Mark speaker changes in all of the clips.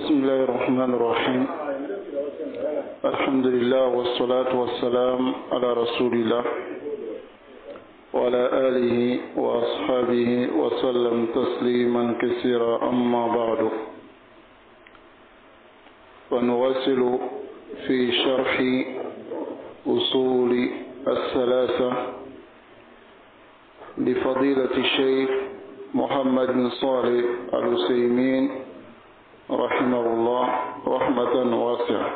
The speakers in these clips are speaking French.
Speaker 1: بسم الله الرحمن الرحيم الحمد لله والصلاة والسلام على رسول الله وعلى آله وأصحابه وسلم تسليما كثيرا أما بعد ونواصل في شرح أصول الثلاثة لفضيلة الشيخ محمد بن صالح العثيمين رحمه الله رحمة واسعة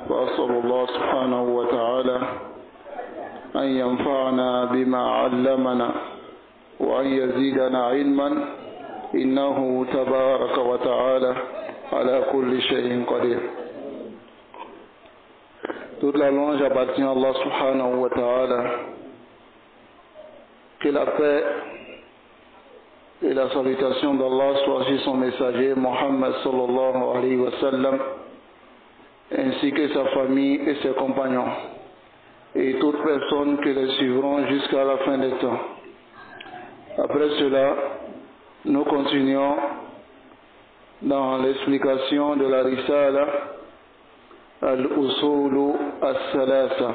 Speaker 1: وأسأل الله سبحانه وتعالى أن ينفعنا بما علمنا وأن يزيدنا علما إنه تبارك وتعالى على كل شيء قدير. Toute la louange appartient à Allah subhanahu wa ta'ala. Que la paix et la salutation d'Allah soient sur son messager Mohammed sallallahu alayhi wa sallam, ainsi que sa famille et ses compagnons, et toutes personnes qui les suivront jusqu'à la fin des temps. Après cela, nous continuons dans l'explication de la Risala al-Usulu as-Salasa,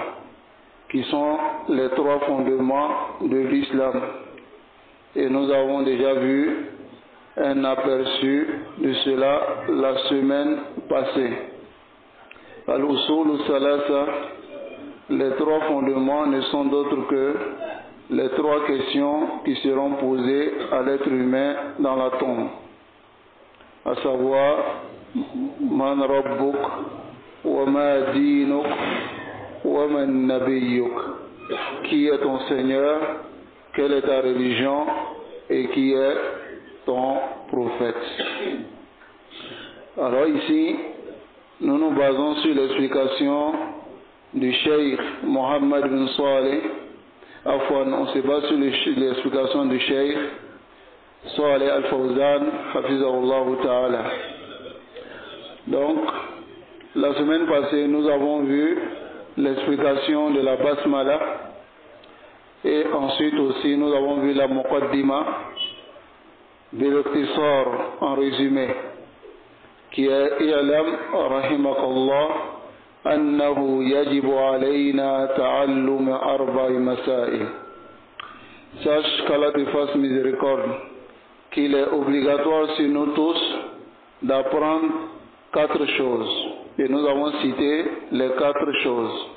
Speaker 1: qui sont les trois fondements de l'islam. Et nous avons déjà vu un aperçu de cela la semaine passée. Al-Usul al-Salasa, les trois fondements ne sont d'autres que les trois questions qui seront posées à l'être humain dans la tombe. À savoir, Man Rabbuk, wa ma dinuk, wa man nabiyyuk. Qui est ton Seigneur? Quelle est ta religion et qui est ton prophète? Alors ici, nous nous basons sur l'explication du Cheikh Mohammed bin Saleh. On se base sur l'explication du Cheikh Saleh Al-Fawzan, Hafizahullah Ta'ala. Donc, la semaine passée, nous avons vu l'explication de la Basmala. Et ensuite aussi, nous avons vu la Muqaddima, bil-ikhtisar en résumé, qui est I'lam rahimakallah annahu yajibu alayna ta'allum arba'i masail. Sache qu'Allah te fasse miséricorde, qu'il est obligatoire sur nous tous d'apprendre 4 choses. Et nous avons cité les 4 choses.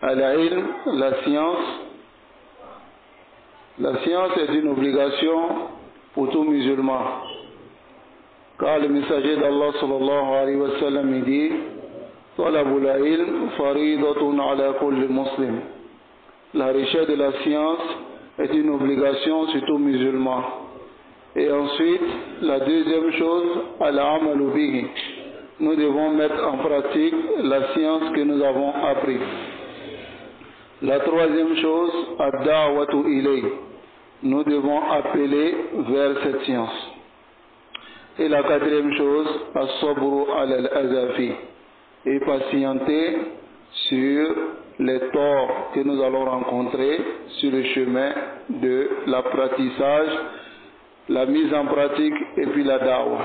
Speaker 1: Al-ilm, la science. La science est une obligation pour tout musulman. Car le messager d'Allah sallallahu alayhi wa sallam dit Talabul ilm faridatun ala kulli muslim. La recherche de la science est une obligation sur tout musulman. Et ensuite, la deuxième chose, al-amalu bihi. Nous devons mettre en pratique la science que nous avons appris. La troisième chose, ad-da'watu ilay. Nous devons appeler vers cette science. Et la quatrième chose, as-sabru ala al-azafi. Et patienter sur les torts que nous allons rencontrer sur le chemin de l'apprentissage, la mise en pratique et puis la da'wa.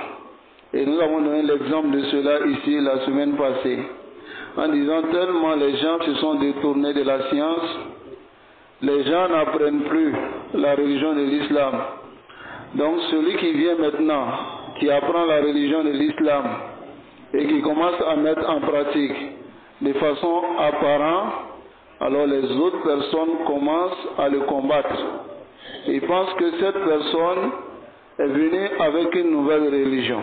Speaker 1: Et nous avons donné l'exemple de cela ici la semaine passée, en disant tellement les gens se sont détournés de la science, les gens n'apprennent plus la religion de l'islam. Donc celui qui vient maintenant, qui apprend la religion de l'islam et qui commence à mettre en pratique de façon apparente, alors les autres personnes commencent à le combattre. Ils pensent que cette personne est venue avec une nouvelle religion,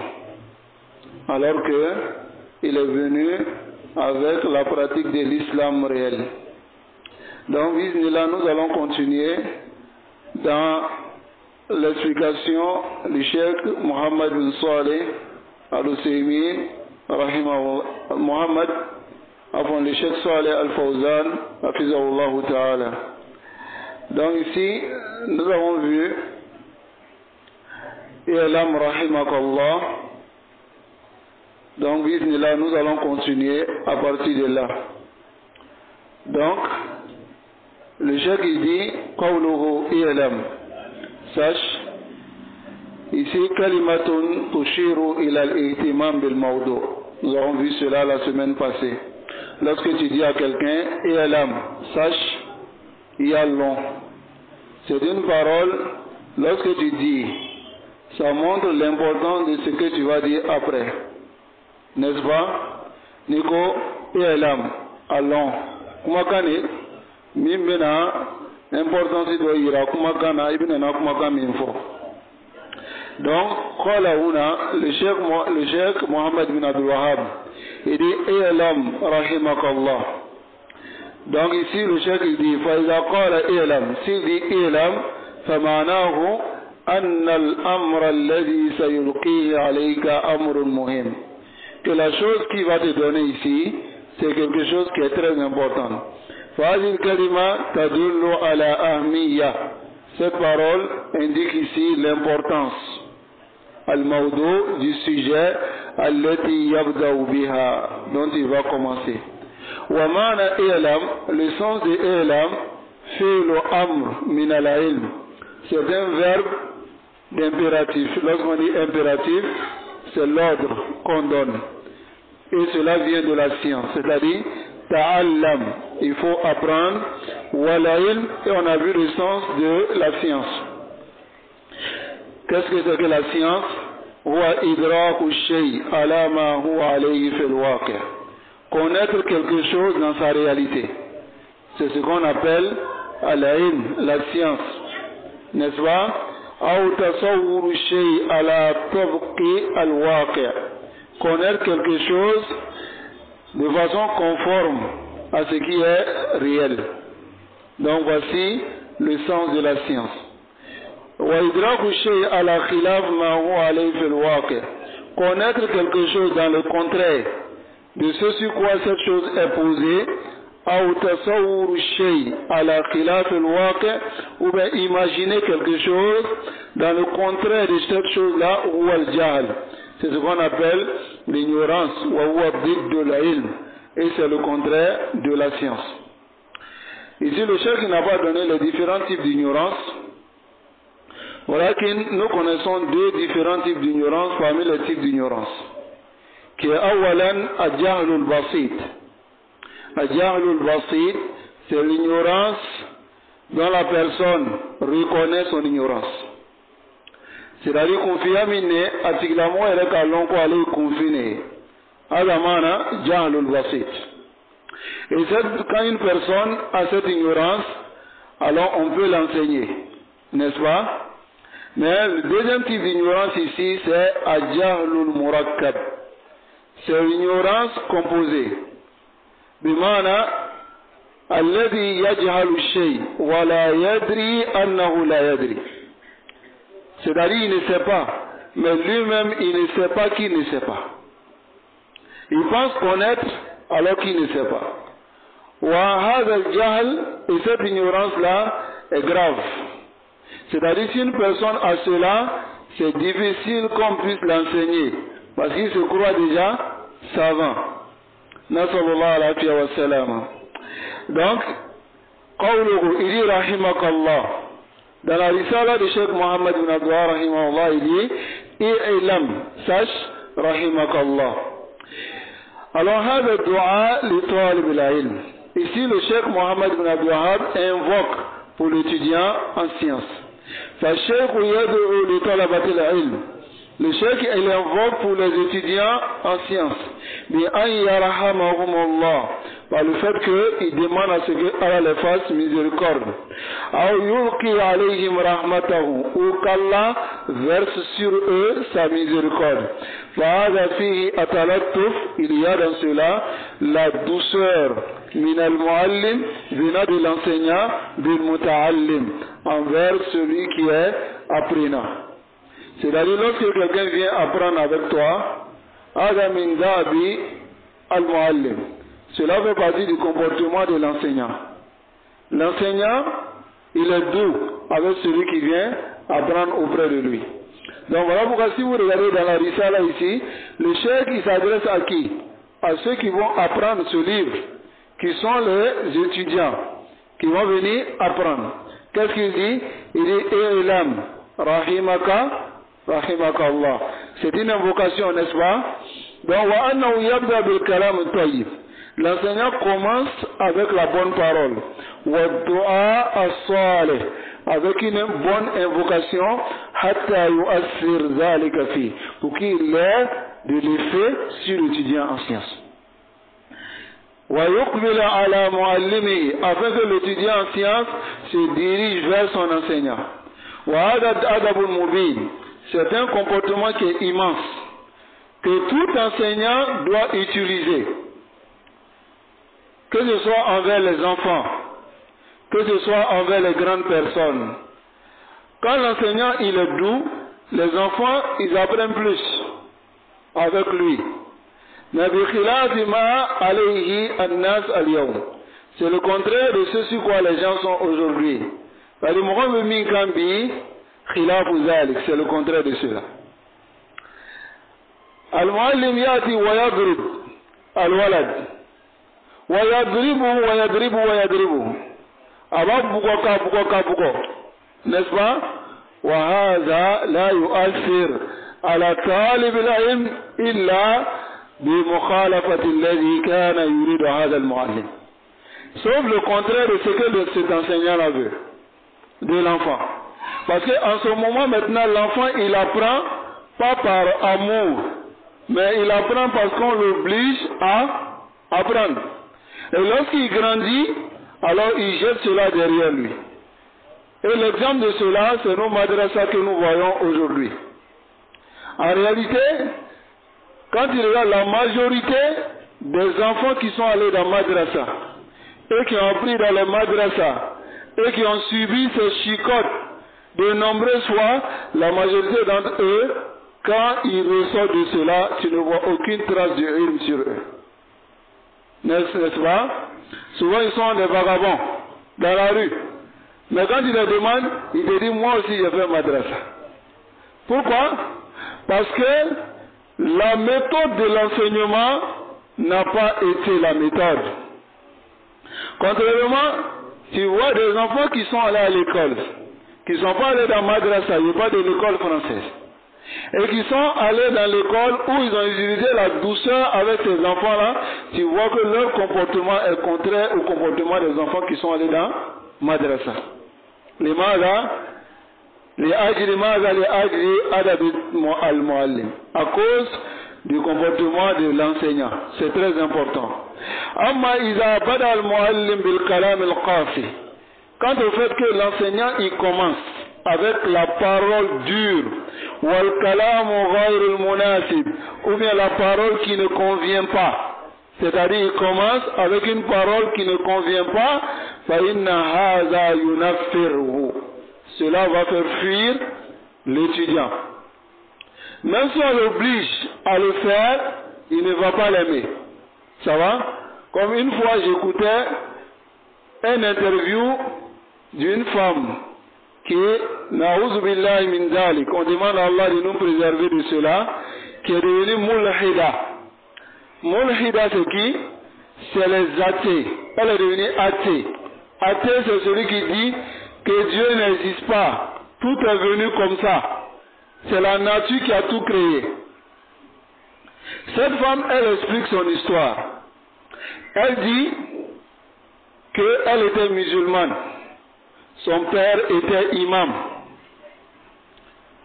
Speaker 1: alors qu'il est venu avec la pratique de l'islam réel. Donc, bismillah, nous allons continuer dans l'explication du Cheikh Mohammed bin Saleh Al-Uthaymin, Mohammed, avant le Cheikh Saleh Al-Fawzan, Hafizahullah Ta'ala. Donc ici, nous avons vu I'lam rahimakallah. Donc, bismillah, nous allons continuer à partir de là. Donc, le Cheikh il dit, Qawluhu i'lam, sache, Ici, kalimatun tushiru ila al-ihtimam bil mawdu. Nous avons vu cela la semaine passée. Lorsque tu dis à quelqu'un, i'lam, sache, il y a long. C'est une parole, lorsque tu dis, ça montre l'importance de ce que tu vas dire après. N'est-ce pas? Nico, i'lam, allons. Kumakani, mimbena, importance doit y avoir, kumakana, ibnena kumakami info. Donc, le cheikh Mohammed bin Abdul Wahhab, il dit, i'lam, rahimakallah. Donc ici, le cheikh il dit, فَإِذَا قَالَ إِعْلَمْ, s'il dit إِعْلَمْ, فَمَعْنَاهُ أَنَّ الْأَمْرَ الَّذِي سَيُلْقِيهِ عَلَيْكَ أَمْرٌ مُهِمٌ. Que la chose qui va te donner ici, c'est quelque chose qui est très important. فَهَذِهِ الْكَلِمَةِ تَدُلُّ عَلَى أَهْمِيَّةٍ. Cette parole indique ici l'importance. Al-Mawdu du sujet, Allati yabda'u biha, dont il va commencer. Wa ma'na i'lam, le sens de i'lam, fi'lu amr min al-ilm. C'est un verbe d'impératif. Lorsqu'on dit impératif, c'est l'ordre qu'on donne. Et cela vient de la science, c'est-à-dire ta'allam, il faut apprendre, wa l'ilm, et on a vu le sens de la science. Qu'est-ce que c'est que la science? Wa idraku shay ala ma huwa alayhi fil waqi'. Connaître quelque chose dans sa réalité. C'est ce qu'on appelle al-ilm, la science. N'est-ce pas? Aw tasawwur shay ala tabqi al-waqi'. Connaître quelque chose de façon conforme à ce qui est réel. Donc voici le sens de la science. Connaître quelque chose dans le contraire de ce sur quoi cette chose est posée, ou bien imaginer quelque chose dans le contraire de cette chose-là, c'est ce qu'on appelle l'ignorance, et c'est le contraire de la science. Ici, le cheikh n'a pas donné les différents types d'ignorance. Voilà que nous connaissons deux différents types d'ignorance parmi les types d'ignorance. Qui est awalan al-jahlul basit. Al-jahlul basit, c'est l'ignorance dont la personne reconnaît son ignorance. C'est-à-dire qu'on fait aminer, articulement, elle est à l'oncle aller confiner. Adamana, jahlul basit. Et quand une personne a cette ignorance, alors on peut l'enseigner. N'est-ce pas? Mais le deuxième type d'ignorance ici, c'est al-jahlul murakkab. C'est l'ignorance composée. Bimana, alladhi yajhalu shay wa la yadri annahu la yadri. C'est-à-dire il ne sait pas, mais lui-même il ne sait pas qu'il ne sait pas. Il pense connaître alors qu'il ne sait pas. Wa hadha al-jahl, et cette ignorance-là est grave. C'est-à-dire si une personne a cela, c'est difficile qu'on puisse l'enseigner. Parce qu'il se croit déjà savant. Nasallallahu alayhi wa sallam. Donc, qawluhu, il dit rahimakallah. Dans la risala de Cheikh Mohammed bin Abdul Wahhab rahimahullah, il dit i'lam, sache, rahimakallah. Alors, hada dua li talib al-ilm. Ici, le Cheikh Mohammed bin Abdul Wahhab invoque pour l'étudiant en sciences. فالشيخ يدعو لطلبة العلم. Le cheikh il invoque pour les étudiants en sciences بأن يرحمهم الله, par le fait qu'il demande à ce que Allah les fasse miséricorde, أو يلقي عليهم رحمته, ou qu'Allah verse sur eux sa miséricorde. فهذا فيه التلطف, il y a dans cela la douceur من المعلم, venant de l'enseignant, بالمتعلم, envers celui qui est apprenant. C'est-à-dire lorsque quelqu'un vient apprendre avec toi, هذا من داب المعلم, cela fait partie du comportement de l'enseignant. L'enseignant, il est doux avec celui qui vient apprendre auprès de lui. Donc voilà pourquoi si vous regardez dans la risala ici, le cheikh il s'adresse à qui? À ceux qui vont apprendre ce livre, qui sont les étudiants, qui vont venir apprendre. Qu'est-ce qu'il dit? Il dit I'lam rahimaka rahimakallah. C'est une invocation, n'est-ce pas? Donc, wa annahu yabda bil kalam tayyib. L'enseignant commence avec la bonne parole. Wa du'a as-salih, avec une bonne invocation, hatta yu'assir dhalika fi, pour qu'il ait de l'effet sur l'étudiant en sciences. Wa yuqbila ala muallimihi, afin que l'étudiant en sciences se dirige vers son enseignant. Wa hadad adabul mubin, c'est un comportement qui est immense, que tout enseignant doit utiliser, que ce soit envers les enfants, que ce soit envers les grandes personnes. Quand l'enseignant il est doux, les enfants ils apprennent plus avec lui. C'est le contraire de ce sur quoi les gens sont aujourd'hui. C'est le contraire de cela. Al-Muallim yati wa yadrib al-walad wa yadribu n'est-ce pas? وهذا لا يؤثر على طالب العلم إلا بمخالفة الذي كان يريد هذا المعلم. Sauf le contraire de ce que cet enseignant veut de l'enfant. Parce qu'en ce moment maintenant l'enfant il apprend pas par amour, mais il apprend parce qu'on l'oblige à apprendre. Et lorsqu'il grandit, alors il jette cela derrière lui. Et l'exemple de cela, c'est nos madrasas que nous voyons aujourd'hui. En réalité, quand il y a la majorité des enfants qui sont allés dans madrasa, et qui ont appris dans les madrasas, et qui ont subi ces chicottes de nombreuses fois, la majorité d'entre eux, quand ils ressortent de cela, tu ne vois aucune trace de ilm sur eux. N'est-ce pas? Souvent ils sont des vagabonds dans la rue. Mais quand tu les demandes, ils te disent moi aussi j'ai fait madrasa. Pourquoi? Parce que la méthode de l'enseignement n'a pas été la méthode. Contrairement, tu vois des enfants qui sont allés à l'école, qui ne sont pas allés dans madrasa, il n'y a pas de l'école française, et qui sont allés dans l'école où ils ont utilisé la douceur avec ces enfants-là, tu vois que leur comportement est contraire au comportement des enfants qui sont allés dans madrasa. Les ajri adab al-muallim, à cause du comportement de l'enseignant. C'est très important. Amma iza bada al-muallim bil kalam al-qafi. Quant au fait que l'enseignant il commence avec la parole dure, wal kalamu ghayr al-munasib, ou bien la parole qui ne convient pas. C'est-à-dire il commence avec une parole qui ne convient pas, fa inna hadha yunaffiruhu. Cela va faire fuir l'étudiant. Même si on l'oblige à le faire, il ne va pas l'aimer. Ça va? Comme une fois j'écoutais une interview d'une femme qui est na'ouz billahi min dhalik. On demande à Allah de nous préserver de cela, qui est devenue mulhida. Mulhida c'est qui? C'est les athées. Elle est devenue athée. Athée c'est celui qui dit que Dieu n'existe pas. Tout est venu comme ça. C'est la nature qui a tout créé. Cette femme, elle explique son histoire. Elle dit qu'elle était musulmane. Son père était imam.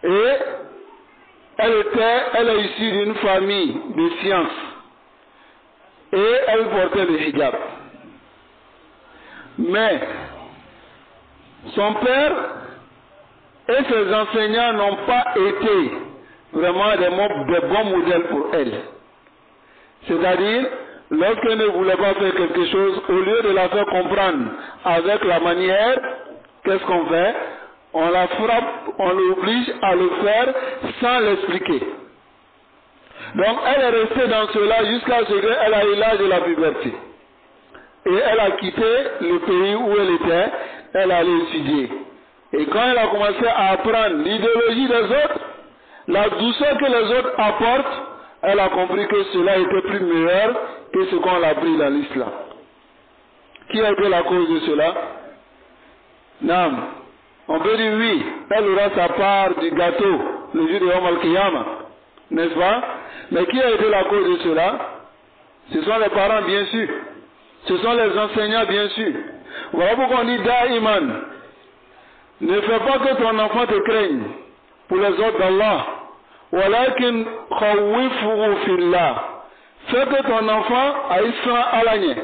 Speaker 1: Et elle est issue d'une famille de sciences. Et elle portait le hijab. Mais son père et ses enseignants n'ont pas été vraiment des bons modèles pour elle. C'est-à-dire, lorsqu'elle ne voulait pas faire quelque chose, au lieu de la faire comprendre avec la manière, qu'est-ce qu'on fait? On la frappe, on l'oblige à le faire sans l'expliquer. Donc elle est restée dans cela jusqu'à ce qu'elle ait l'âge de la puberté. Et elle a quitté le pays où elle était, elle allait étudier. Et quand elle a commencé à apprendre l'idéologie des autres, la douceur que les autres apportent, elle a compris que cela était plus meilleur que ce qu'on a appris dans l'islam. Qui a été la cause de cela? Non. On peut dire oui, elle aura sa part du gâteau le jour de Yawm al-Qiyamah, n'est-ce pas? Mais qui a été la cause de cela? Ce sont les parents, bien sûr. Ce sont les enseignants, bien sûr. Voilà pourquoi on dit Da'iman. Ne fais pas que ton enfant te craigne pour les autres d'Allah. Walakin khawwifuhu fillah. Fais que ton enfant aille sans alagné.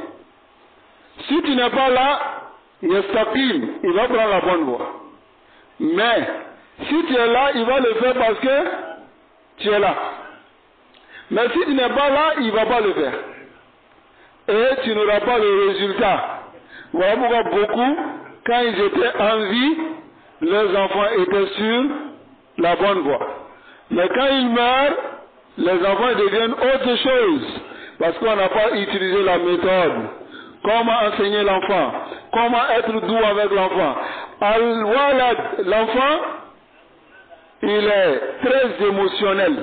Speaker 1: Si tu n'es pas là, yastaqim, il va prendre la bonne voie. Mais si tu es là, il va le faire parce que tu es là. Mais si tu n'es pas là, il ne va pas le faire. Et tu n'auras pas le résultat. Voilà pourquoi beaucoup, quand ils étaient en vie, leurs enfants étaient sur la bonne voie. Mais quand ils meurent, les enfants deviennent autre chose. Parce qu'on n'a pas utilisé la méthode. Comment enseigner l'enfant? Comment être doux avec l'enfant? Al-Walad, l'enfant, il est très émotionnel.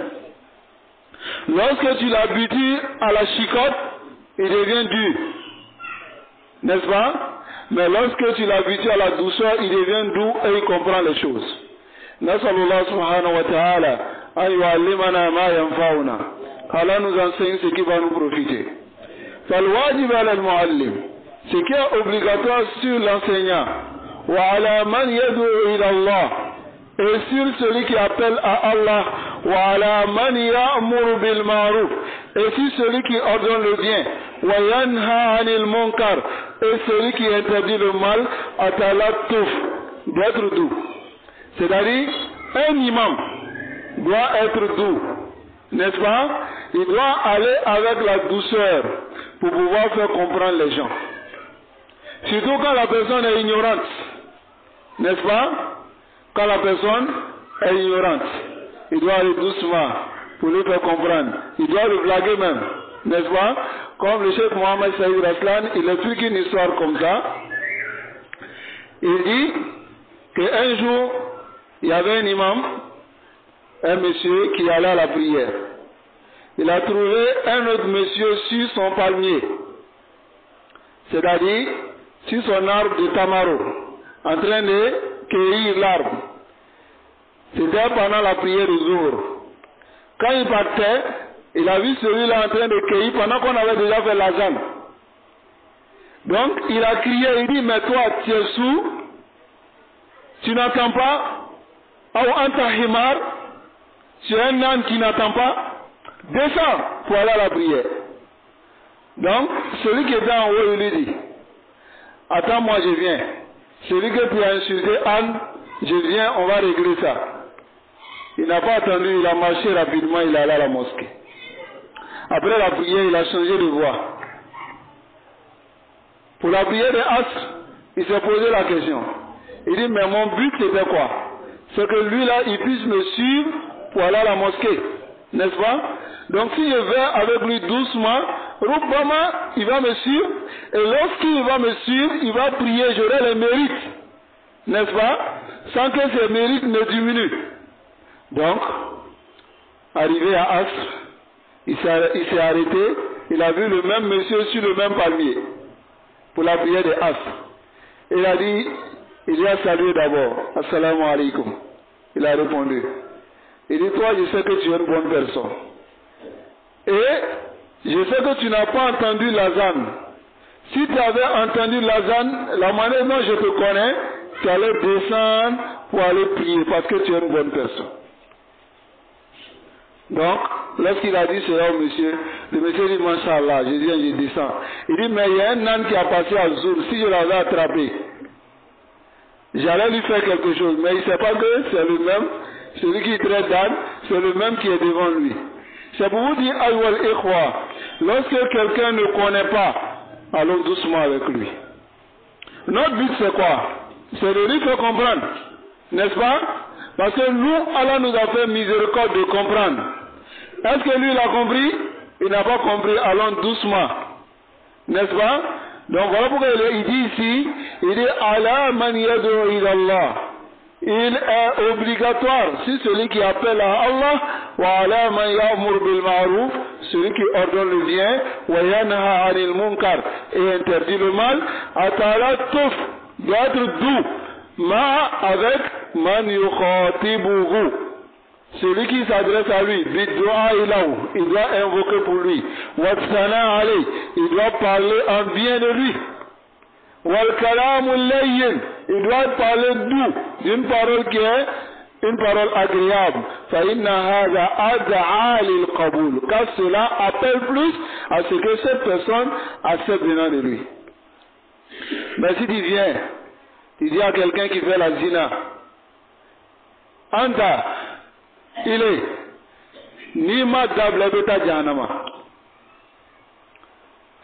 Speaker 1: Lorsque tu l'habitues à la chicotte, il devient dur. N'est-ce pas? Mais lorsque tu l'habitues à la douceur, il devient doux et il comprend les choses. Nasallallahu subhanahu wa ta'ala an yu'allimana ma yanfa'una. Allah nous enseigne ce qui va nous profiter. فالواجب على المعلم, ce qui est obligatoire sur l'enseignant, وعلى من يدعو إلى الله, et sur celui qui appelle à Allah, وعلى من يأمر بالمعروف, et sur celui qui ordonne le bien, وينهى عن المنكر, et celui qui interdit le mal, atalattuf, d'être doux. C'est-à-dire, un imam doit être doux, n'est-ce pas? Il doit aller avec la douceur pour pouvoir faire comprendre les gens. Surtout quand la personne est ignorante, n'est-ce pas? Quand la personne est ignorante, il doit aller doucement pour lui faire comprendre. Il doit le blaguer même, n'est-ce pas? Comme le chef Mohamed Saïd Raslan, il explique une histoire comme ça. Il dit qu'un jour, il y avait un imam, un monsieur qui allait à la prière. Il a trouvé un autre monsieur sur son palmier, c'est-à-dire sur son arbre de tamaro, en train de cueillir l'arbre. C'était pendant la prière du jour. Quand il partait, il a vu celui-là en train de cueillir pendant qu'on avait déjà fait l'azan. Donc il a crié, il dit, mais toi tu es sourd, tu n'entends pas? Ou anta himar, tu es un âne qui n'entend pas? Descends pour aller à la prière. Donc, celui qui était en haut, il lui dit, attends, moi je viens. Celui que tu as insulté, Anne, je viens, on va régler ça. Il n'a pas attendu, il a marché rapidement, il est allé à la mosquée. Après la prière, il a changé de voie. Pour la prière de Asr, il s'est posé la question. Il dit, mais mon but c'était quoi? C'est que lui là, il puisse me suivre pour aller à la mosquée. N'est-ce pas? Donc si je vais avec lui doucement, Rubbama, il va me suivre, et lorsqu'il va me suivre, il va prier, j'aurai les mérites, n'est-ce pas? Sans que ces mérites ne diminuent. Donc, arrivé à Asr, il s'est arrêté, il a vu le même monsieur sur le même palmier, pour la prière de Asr. Il a dit, il a salué d'abord, Assalamu alaikum. Il a répondu. Il dit, toi, je sais que tu es une bonne personne. Et je sais que tu n'as pas entendu l'azan. Si tu avais entendu l'azan, la manière dont je te connais, tu allais descendre pour aller prier parce que tu es une bonne personne. Donc, lorsqu'il a dit cela au monsieur, le monsieur dit, Masha'Allah, je viens, je descends. Il dit, mais il y a un âne qui a passé à Zour, si je l'avais attrapé, j'allais lui faire quelque chose, mais il ne sait pas que c'est le même. Celui qui traite d'âne, c'est le même qui est devant lui. C'est pour vous dire, Ayyuhal Ikhwa, lorsque quelqu'un ne connaît pas, allons doucement avec lui. Notre but c'est quoi? C'est de lui faire comprendre, n'est-ce pas? Parce que nous, Allah nous a fait miséricorde de comprendre. Est-ce que lui il a compris? Il n'a pas compris, allons doucement, n'est-ce pas? Donc voilà pourquoi il dit ici, il dit, Ala man yad'u ila Allah. Il est obligatoire, si celui qui appelle à Allah, wa ala man ya'mur bil ma'ruf, celui qui ordonne le bien, wa yanha 'anil munkar, et interdit le mal, atalattuf, doit être doux, ma avec man yukhatibuhu, celui qui s'adresse à lui, biddu'a ilahu, il doit invoquer pour lui. Watsana alayhi, il doit parler en bien de lui. Wal kalamu layyin, il doit parler doux, d'une parole qui est une parole agréable. Fa inna hadha ad'a lil qabul, car cela appelle plus à ce que cette personne accepte venant de lui. Mais si tu viens, tu dis à quelqu'un qui fait la zina, Anta, il est Nima Dablabeta Janama.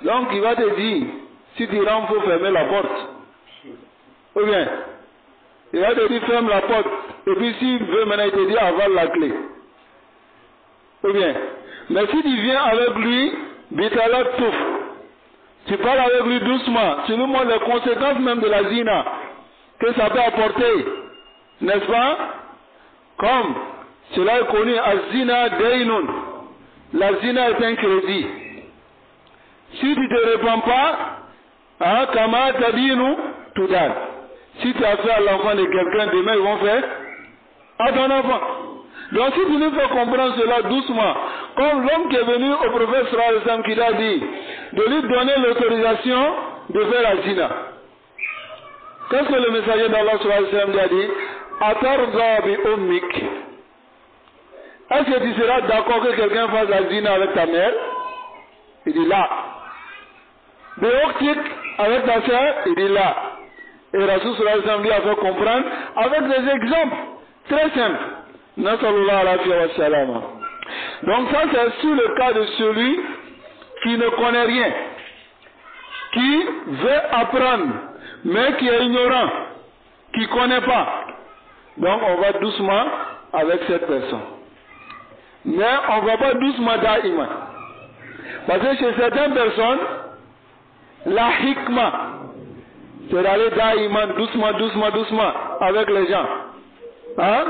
Speaker 1: Donc il va te dire, si tu rentres, il faut fermer la porte. Ou bien, il va te dire ferme la porte. Et puis s'il veut maintenant, il te dit avale la clé. Ou bien, mais si tu viens avec lui, Bitala Touf, tu parles avec lui doucement, tu lui montres les conséquences même de la zina, que ça peut apporter, n'est-ce pas? Comme cela est connu, Azina Dainun, la zina est un crédit. Si tu ne te répands pas, Kama Tadinu Tudan. Si tu as fait à l'enfant de quelqu'un, demain ils vont faire à ton enfant. Donc si tu nous fais comprendre cela doucement, comme l'homme qui est venu au prophète sallallahu alayhi wa sallam qui l'a dit, de lui donner l'autorisation de faire la zina. Qu'est-ce que le messager d'Allah sallallahu alayhi wa sallam lui a dit? Atarza bi ummik. Est-ce que tu seras d'accord que quelqu'un fasse la zina avec ta mère? Il dit là. Bi ukhtik, avec ta soeur? Il dit là. Et Rasul sallallahu alayhi wa sallam lui a fait comprendre avec des exemples très simples. Nasallallahu alayhi wa sallam. Donc ça c'est sur le cas de celui qui ne connaît rien, qui veut apprendre, mais qui est ignorant, qui ne connaît pas. Donc on va doucement avec cette personne. Mais on ne va pas doucement daïman. Parce que chez certaines personnes, la hikma, c'est d'aller daïman doucement, doucement, doucement avec les gens. Hein?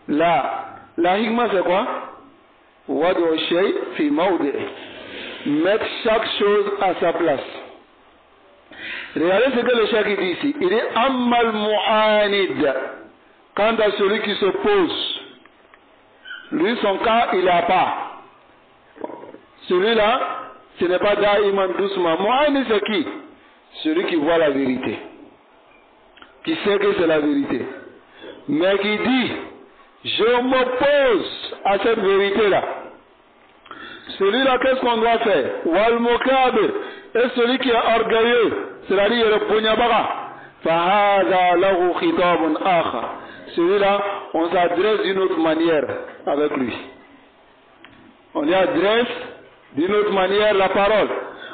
Speaker 1: La hikma c'est quoi? Wadu shay fi mawdi. Mettre chaque chose à sa place. Regardez ce que le cheikh dit ici. Il est ammal mu'anid. Quant à celui qui s'oppose, lui son cas il n'a pas. Celui-là, ce n'est pas daïman doucement. Mu'anid c'est qui? Celui qui voit la vérité, qui sait que c'est la vérité, mais qui dit je m'oppose à cette vérité-là. Celui-là, qu'est-ce qu'on doit faire? Wal mukabir, et celui qui est orgueilleux, c'est-à-dire le punyabara, fahada lahu khitabun akhar. Celui-là, on s'adresse d'une autre manière avec lui. On lui adresse d'une autre manière la parole.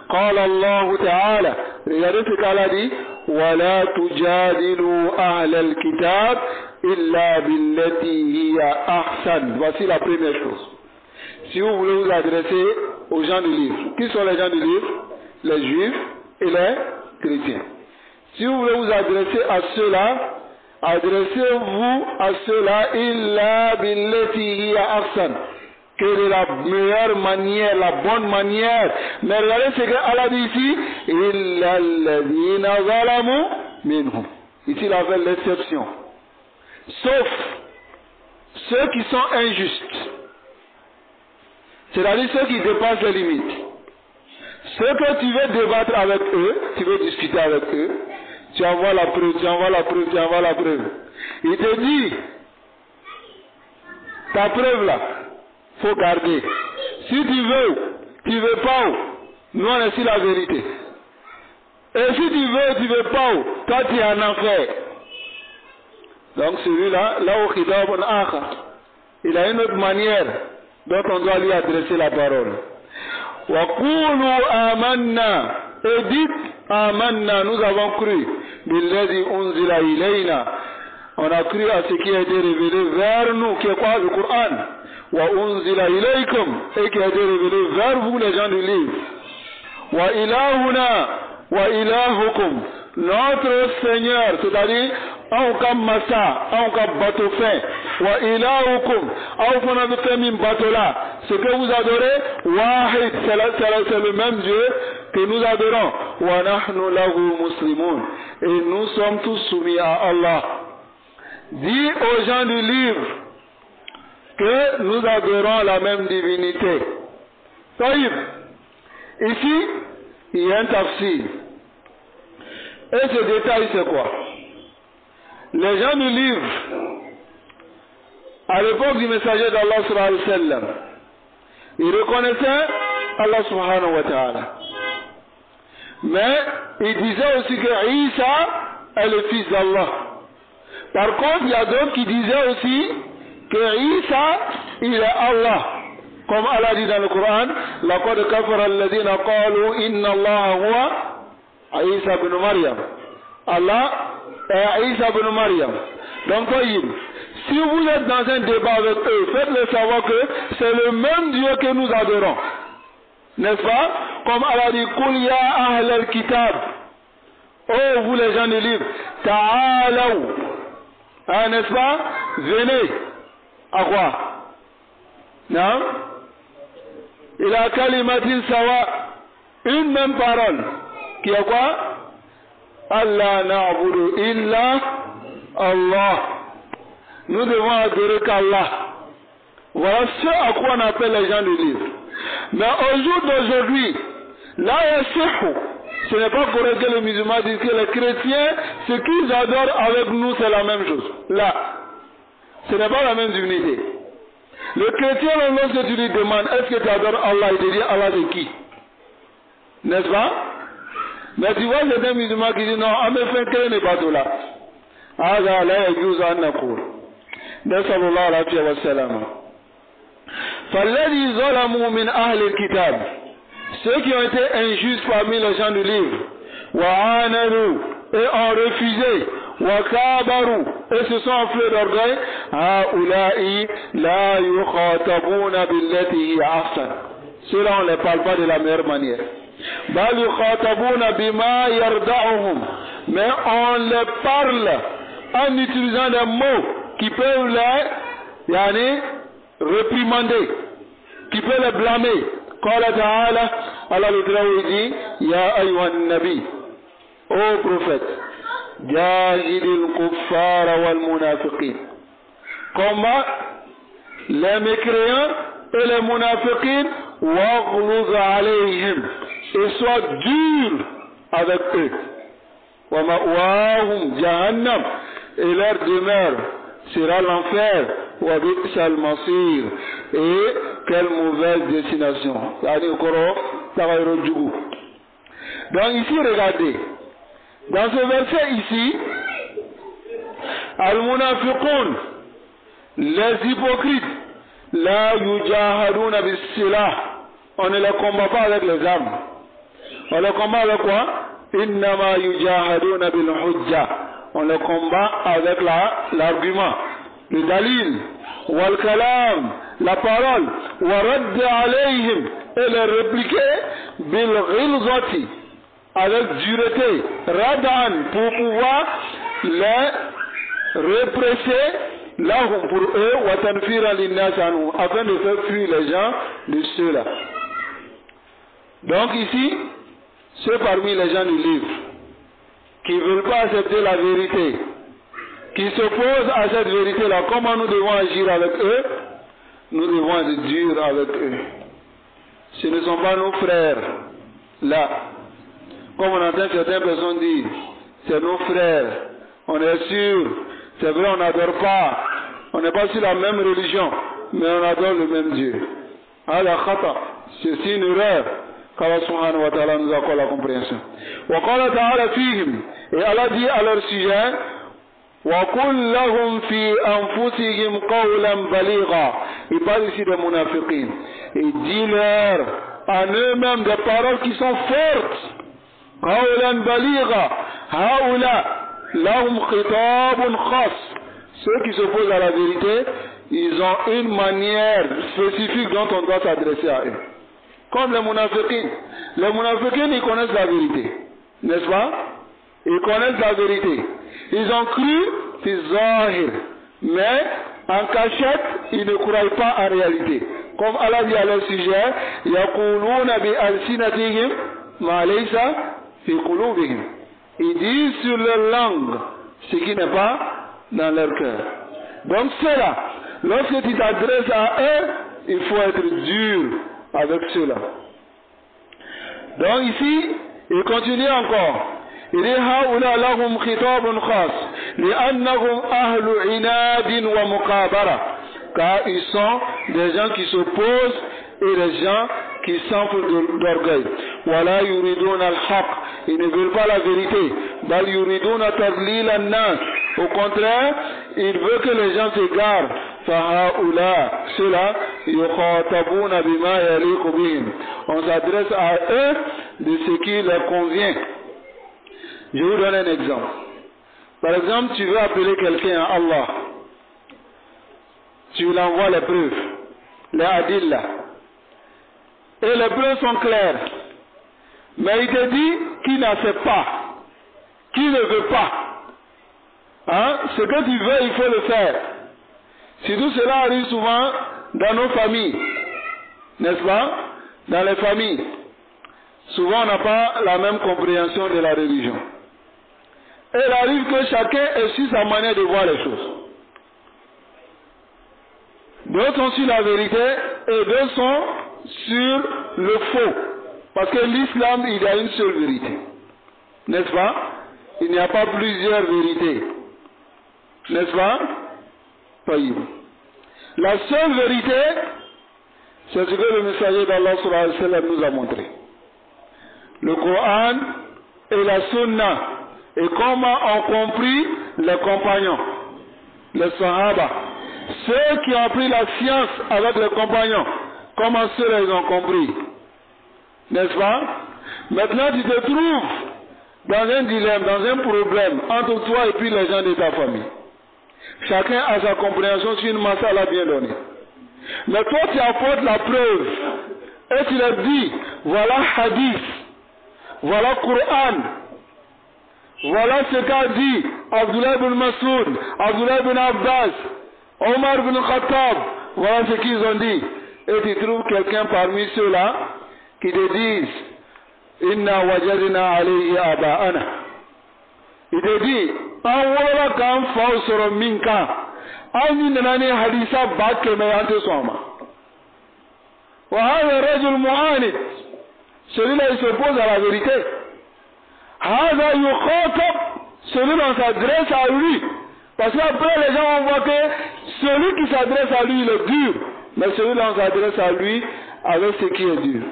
Speaker 1: قال الله تعالى, regardez ce qu'Allah dit, ولا تجادلوا أهل الكتاب إلا بالتي هي أحسن. Voici la première chose. Si vous voulez vous adresser aux gens du livre, qui sont les gens du livre? Les juifs et les chrétiens. Si vous voulez vous adresser à ceux-là, adressez-vous à ceux-là إلا بالتي هي أحسن. Quelle est la meilleure manière, la bonne manière? Mais regardez ce qu'Allah dit ici. إِلَّا الَّذِينَ ظَلَمُوا مِنْهُمْ. Ici, il a fait l'exception. Sauf ceux qui sont injustes. C'est-à-dire ceux qui dépassent les limites. Ceux que tu veux débattre avec eux, tu veux discuter avec eux, tu envoies la preuve, tu envoies la preuve, tu envoies la preuve. Il te dit, ta preuve là, faut garder. Si tu veux pas, nous on est sur la vérité. Et si tu veux pas, toi tu es en enfer. Donc celui-là, là où il a une autre manière dont on doit lui adresser la parole. Wa qulu amanna, et dites amanna, nous avons cru. Billadhi unzila ilayna, on a cru à ce qui a été révélé vers nous, qui est quoi? Le Coran. Wa unzila ilaykum, et qui a été révélé vers vous les gens du livre. Wa ilahuna wa ilahukum, notre Seigneur, c'est-à-dire Aouka Massa, Aouka bateau fin, wa ilahukum, Aouka notre bateau là, ce que vous adorez, Wahid, c'est le même Dieu que nous adorons, wa nahnu lahu muslimun, et nous sommes tous soumis à Allah. Dis aux gens du livre, que nous adorons la même divinité. Taïb. Ici, il y a un tafsir. Et ce détail, c'est quoi? Les gens du livre, à l'époque du messager d'Allah sallallahu alayhi wa sallam, ils reconnaissaient Allah subhanahu wa ta'ala. Mais ils disaient aussi que Isa est le fils d'Allah. Par contre, il y a d'autres qui disaient aussi que Isa, il est Allah. Comme Allah dit dans le Coran, لَقَدْ كَفَرَ الَّذِينَ قَالُوا إِنَّ اللَّهَ هُوَ عِيسَى بن Maryam. Allah est Isa ibn Maryam. Donc, si vous êtes dans un débat avec eux, faites-le savoir que c'est le même Dieu que nous adorons. N'est-ce pas? Comme Allah dit, Qul ya ahl al-kitab. Oh, vous les gens du livre, ta'alaw. Hein, n'est-ce pas? Venez. À quoi? Non? Il a kalimatin sawa. Une même parole. Qui est quoi? Allah na'budu illa Allah. Nous devons adorer qu'Allah. Voilà ce à quoi on appelle les gens du livre. Mais au jour d'aujourd'hui, là, ce n'est pas correct que les musulmans disent que les chrétiens, ce qu'ils adorent avec nous, c'est la même chose. Là, ce n'est pas la même divinité. Le chrétien, lorsque tu lui demandes, est-ce que tu adores Allah, il te dit Allah c'est qui? N'est-ce pas? Mais tu vois certains musulmans qui disent non, on me fait créer les bateaux là. Ah, là, il y a un accord. نسأل الله العافية والسلامة. فالذي ظلموا من أهل الكتاب, ceux qui ont été injustes parmi les gens du livre, وعاندوا, et ont refusé, وكابروا, et se sont enflés d'orgueil, هؤلاء لا يخاطبون بالتي هي أحسن. Ceux-là on ne les parle pas de la meilleure manière. بل يخاطبون بما يردعهم, mais on les parle en utilisant des mots qui peuvent les réprimander, qui peuvent les blâmer. قال تعالى, Allah le dit, Ya ayyuhan nabi, ô prophète, jahidil kuffara wal munafiqin, combat les mécréants et les munafiqin, waghluz alayhim, et sois dur avec eux. Wa ma'wahum jahannam, et leur demeure sera l'enfer, wa bi'sal masir, et quelle mauvaise destination. Donc ici, regardez, dans ce verset ici, al-munafiqun, les hypocrites, la yujahaduna bis-silah, on ne les combat pas avec les armes, on les combat avec quoi? Innama yujahaduna bil-hujja, on le combat avec l'argument, le dalil, wal kalam, la parole, wa radd alayhim, et les répliquer bil ghilzati, avec dureté, radan, pour pouvoir les répresser, lahum pour eux, wa tanfira linnas anhu, afin de faire fuir les gens de ceux-là. Donc ici, ceux parmi les gens du livre qui ne veulent pas accepter la vérité, qui s'opposent à cette vérité-là, comment nous devons agir avec eux? Nous devons être durs avec eux. Ce ne sont pas nos frères, là. Comme on entend certaines personnes dire, c'est nos frères, on est sûr, c'est vrai, on n'adore pas, on n'est pas sur la même religion, mais on adore le même Dieu. Allah khata, c'est une erreur. qu'Allah subhanahu wa ta'ala nous accorde la compréhension. Wa qala ta'ala fihim, et Allah dit à leur sujet, wa qul lahum fi anfusihim qawlan baligha. Il parle ici des munafiqin. Et dis-leur à eux-mêmes des paroles qui sont fortes. Qawlan baligha. Haoula lahum khitabun khas. Ceux qui s'opposent à la vérité, ils ont une manière spécifique dont on doit s'adresser à eux. Comme les munafiqin. Les munafiqin, ils connaissent la vérité. N'est-ce pas? Ils connaissent la vérité. Ils ont cru, fi zahir. Mais, en cachette, ils ne croient pas en réalité. Comme Allah dit à leur sujet, yaquluna bi alsinatihim ma laysa fi qulubihim. Ils disent sur leur langue ce qui n'est pas dans leur cœur. Donc ceux-là, lorsque tu t'adresses à eux, il faut être dur avec ceux-là. Donc ici, il continue encore. Il dit هؤلاء لهم خطاب خاص لأنهم أهل عناد ومقابرة, car ils sont des gens qui s'opposent et des gens qui s'enflent d'orgueil. ولا يريدون الحق, ils ne veulent pas la vérité. بل يريدون تضليل الناس, au contraire, ils veulent que les gens s'égarent. فهؤلاء, ceux-là, يخاطبون بما يليق بهم, on s'adresse à eux de ce qui leur convient. Je vous donne un exemple. Par exemple, tu veux appeler quelqu'un à Allah. Tu lui envoies les preuves, les adillah. Et les preuves sont claires. Mais il te dit qu'il n'accepte pas, qu'il ne veut pas. Hein? Ce que tu veux, il faut le faire. Si tout cela arrive souvent dans nos familles, n'est-ce pas? Dans les familles, souvent on n'a pas la même compréhension de la religion. Et il arrive que chacun ait su sa manière de voir les choses. D'autres sont sur la vérité et d'autres sont sur le faux. Parce que l'islam, il y a une seule vérité. N'est-ce pas? Il n'y a pas plusieurs vérités. N'est-ce pas? Pas une. La seule vérité, c'est ce que le messager d'Allah sallallahu alayhi wa sallam nous a montré. Le Coran et la Sunna. Et comment ont compris les compagnons, les Sahaba. Ceux qui ont pris la science avec les compagnons, comment ceux-là ils ont compris. N'est-ce pas? Maintenant tu te trouves dans un dilemme, dans un problème entre toi et puis les gens de ta famille. Chacun a sa compréhension sur une masala bien donnée. Mais toi tu apportes la preuve et tu leur dis, voilà hadith, voilà Coran. Voilà ce qu'a dit Abdullah ibn Mas'ud, Abdullah ibn Abbas, Omar ibn Khattab. Voilà ce qu'ils ont dit. Et tu trouves quelqu'un parmi ceux-là qui te disent Inna wajadna alayhi aba'ana. Il te dit Awala kam fausoro minka. Ani nanani hadisa bakke me ante soma. Wa hadha rajul mu'anid. Celui-là il s'oppose à la vérité. Hada yukhatab, celui-là on s'adresse à lui. Parce qu'après les gens vont voir que celui qui s'adresse à lui il est dur. Mais celui-là on s'adresse à lui avec ce qui est dur.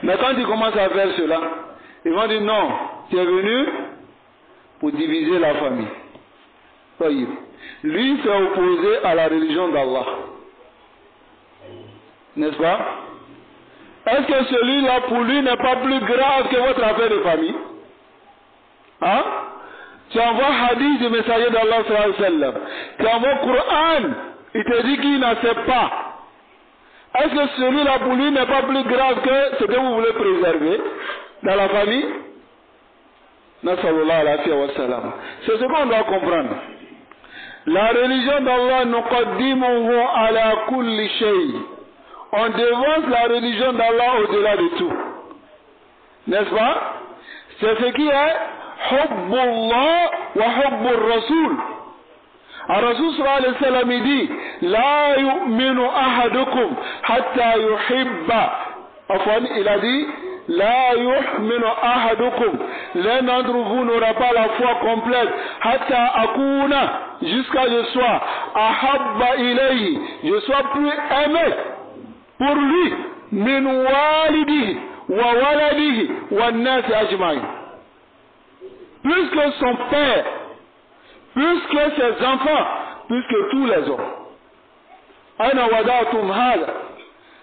Speaker 1: Mais quand il commence à faire cela, ils vont dire non, tu es venu pour diviser la famille. Voyez. Lui s'est opposé à la religion d'Allah. N'est-ce pas? Est-ce que celui-là pour lui n'est pas plus grave que votre affaire de famille? Hein? Tu envoies hadith du messager d'Allah sallallahu alayhi wa sallam. Tu envoies Coran, il te dit qu'il n'accepte pas. Est-ce que celui-là pour lui n'est pas plus grave que ce que vous voulez préserver dans la famille? Nasallallahu alayhi wa sallam. C'est ce qu'on doit comprendre. La religion d'Allah nuqaddimuhu ala kulli shay. On devance la religion d'Allah au-delà de tout. N'est-ce pas? C'est ce qui est Hubbullah wa Hubbur Rasul. Ar-Rasul sallallahu alayhi wa sallam dit La yu'minu ahadukum hatta yuhibba. Enfin, il a dit La yu'minu ahadukum. L'un d'entre vous n'aura pas la foi complète. Hatta akuna. Jusqu'à ce que je sois ahabba ilayhi. Je sois plus aimé pour lui, min walidihi wa waladihi wa nasi ajmaïn. Plus que son père, plus que ses enfants, plus que tous les hommes. Aina wadatum hada.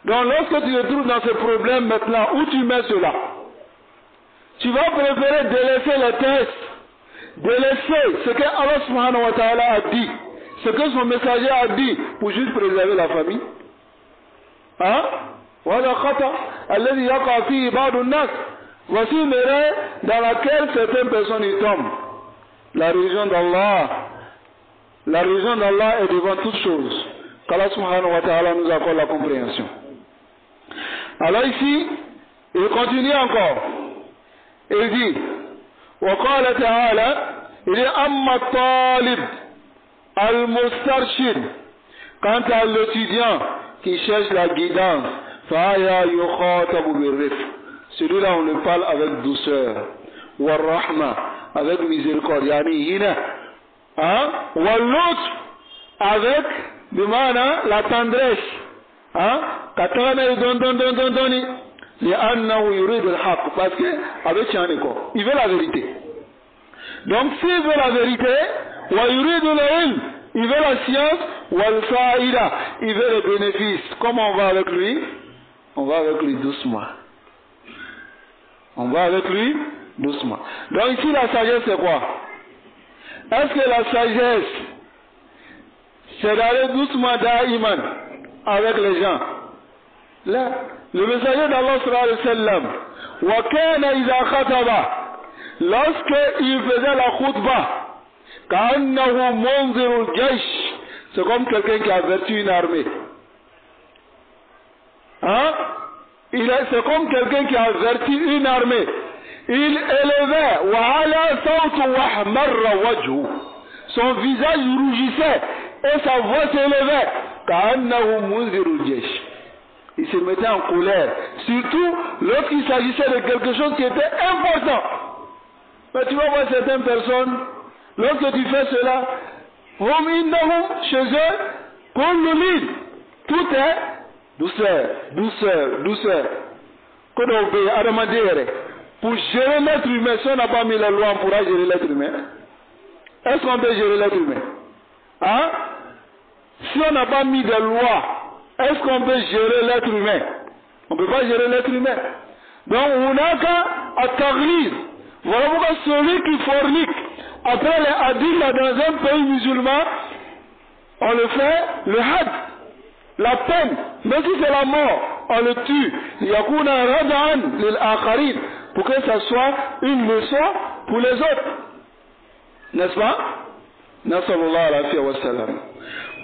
Speaker 1: Donc lorsque tu te trouves dans ce problème maintenant, où tu mets cela? Tu vas préférer délaisser les tests, délaisser ce que Allah subhanahu wa ta'ala a dit, ce que son messager a dit, pour juste préserver la famille. Hein? Voilà khata alladhi yaqa fi ba'd an-nas. Voici une erreur dans laquelle certaines personnes y tombent. La religion d'Allah est devant toutes choses. Qu'Allah subhanahu wa ta'ala nous accorde la compréhension. Alors ici, il continue encore. Il dit wa qala ta'ala, il dit amma talib al-mustarshid Quant à l'étudiant qui cherche la guidance, celui-là on le parle avec douceur. Warrahma, avec miséricorde. Yani hina. L'autre avec la tendresse. Parce que avec il veut la vérité. Donc s'il veut la vérité, il veut la science, il veut les bénéfices. Comment on va avec lui? On va avec lui doucement. On va avec lui doucement. Donc ici la sagesse c'est quoi? Est-ce que la sagesse c'est d'aller doucement da'iman avec les gens? Là, le messager d'Allah sallallahu alayhi wa sallam, wa kana idha khataba, lorsque il faisait la khutbah, ka'annahu munzirul jaysh, c'est comme quelqu'un qui avertit une armée. C'est comme quelqu'un qui avertit une armée. Il élevait, wa ala sawtu wahmarra wajhu, son visage rougissait et sa voix s'élevait, ka'annahu munzirul jaysh. Il se mettait en colère, surtout lorsqu'il s'agissait de quelque chose qui était important. Mais tu vas voir certaines personnes, lorsque tu fais cela, chez eux, tout est douceur, douceur, douceur. Pour gérer l'être humain, si on n'a pas mis la loi, on pourra gérer l'être humain. Est-ce qu'on peut gérer l'être humain? Si on n'a pas mis de loi, est-ce qu'on peut gérer l'être humain? On ne peut pas gérer l'être humain. Donc, on n'a qu'à taghliz. Voilà pourquoi celui qui fornique, après les hadiths dans un pays musulman, on le fait le had, la peine. Même si c'est la mort, on le tue. Yakuna rad'an lil akharin, pour que ça soit une leçon pour les autres. N'est-ce pas? Nasallallahu alayhi wa sallam.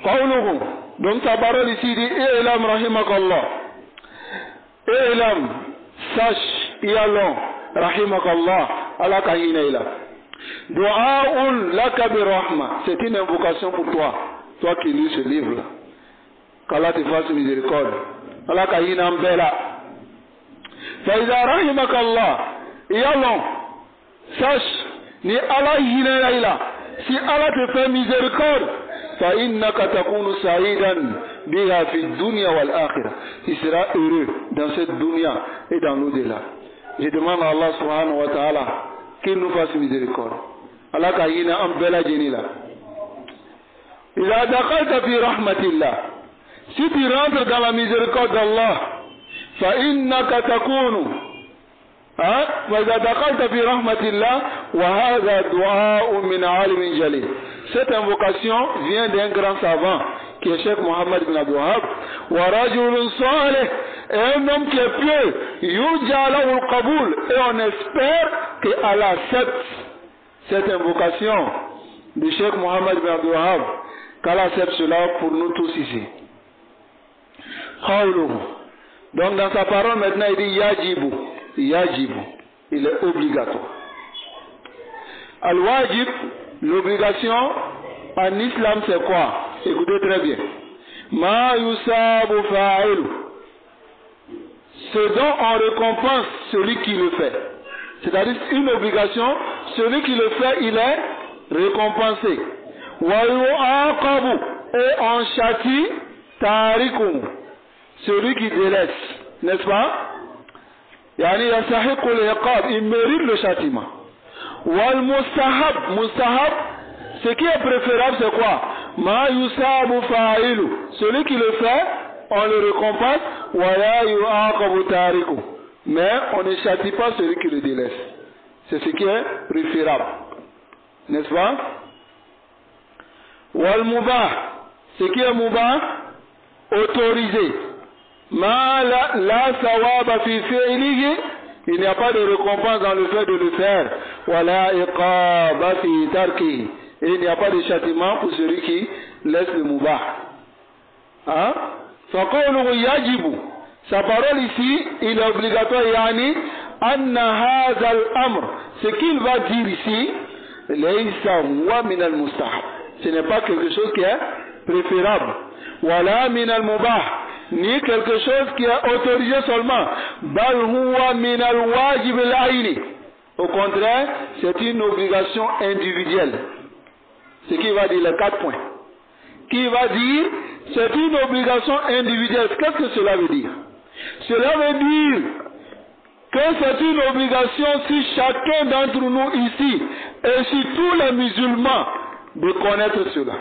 Speaker 1: Qawluhu. Donc sa parole ici dit I'lam rahimakallah. I'lam, sache, yalon, rahimakallah, ala kahina ila. Du'a'un laka bi rahma. C'est une invocation pour toi, toi qui lis ce livre-là. Qu'Allah te fasse miséricorde. Ala kahina mbela. Faïda rahimakallah. Yalon, sache, ni ala hina ila. Si Allah te fait miséricorde, فإنك تكون سعيدا بها في الدنيا والآخرة. Tu seras heureux dans cette dunya et dans l'au-delà. Je demande à Allah subhanahu wa ta'ala qu'il nous fasse miséricorde. Allah kayina ambela jenila. إذا دخلت في رحمة الله, si tu rentres dans la miséricorde d'Allah, فإنك تكون وإذا دخلت في رحمة الله وهذا دعاء من عالم جليل. Cette invocation vient d'un grand savant qui est Cheikh Mohammed bin Abdul Wahhab. Wa rajulun salih, un homme qui est pieux, yurja lahu al-qaboul, et on espère que Allah accepte cette invocation de Cheikh Mohammed bin Abdul Wahhab, qu'Allah accepte cela pour nous tous ici. Qawluhu. Donc dans sa parole maintenant il dit yajibu, yajibu, il est obligatoire. Al-wajib, l'obligation en islam c'est quoi? Écoutez très bien. Ma yusabu fa'ilu, ce dont on récompense celui qui le fait. C'est-à-dire une obligation, celui qui le fait il est récompensé. Wa yu'aqabu, et on châtie tarikum, celui qui délaisse, n'est-ce pas? Yani yasahiqu al-iqab, il mérite le châtiment. Wal mustahab, mustahab, ce qui est préférable c'est quoi? Ma yusabu fa'ilu, celui qui le fait, on le récompense. Wa la yu'aqabu tariku, mais on ne châtie pas celui qui le délaisse. C'est ce qui est préférable, n'est-ce pas? Wal mubah, ce qui est mubah, autorisé. Ma la sawaba fi fi'lihi, il n'y a pas de récompense dans le fait de le faire. Wala iqaba fi tarki, et il n'y a pas de châtiment pour celui qui laisse le mubah. Hein? Faqawluhu yajibu, sa parole ici, il est obligatoire. Yani anna hadha al-amr, ce qu'il va dire ici, laysa huwa min al-mustahab, ce n'est pas quelque chose qui est préférable. wala min al-mubah, ni quelque chose qui est autorisé seulement, bal huwa min al-wajib al-aini. Au contraire, c'est une obligation individuelle. Ce qui va dire les 4 points. Qui va dire, c'est une obligation individuelle. Qu'est-ce que cela veut dire? Cela veut dire que c'est une obligation si chacun d'entre nous ici, et si tous les musulmans, de connaître cela.